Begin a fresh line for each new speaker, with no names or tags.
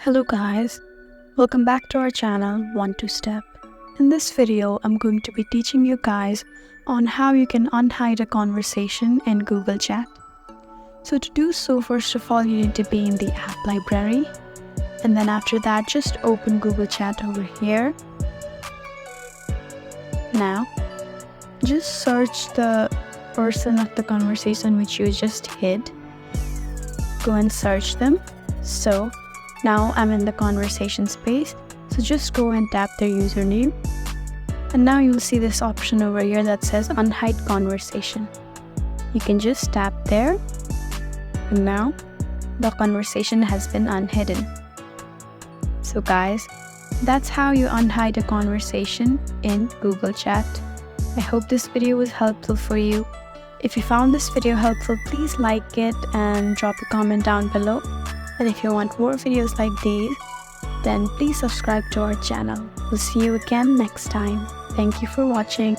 Hello guys, welcome back to our channel 1-2-Step. In this video, I'm going to be teaching you guys on how you can unhide a conversation in Google Chat. So to do so, first of all, you need to be in the app library, and then after that, just open Google Chat over here. Now, just search the person of the conversation which you just hid. Go and search them. So now I'm in the conversation space, so just go and tap their username, and now you'll see this option over here that says Unhide Conversation. You can just tap there, and now the conversation has been unhidden. So guys, that's how you unhide a conversation in Google Chat. I hope this video was helpful for you. If you found this video helpful, please like it and drop a comment down below. And if you want more videos like these, then please subscribe to our channel. We'll see you again next time. Thank you for watching.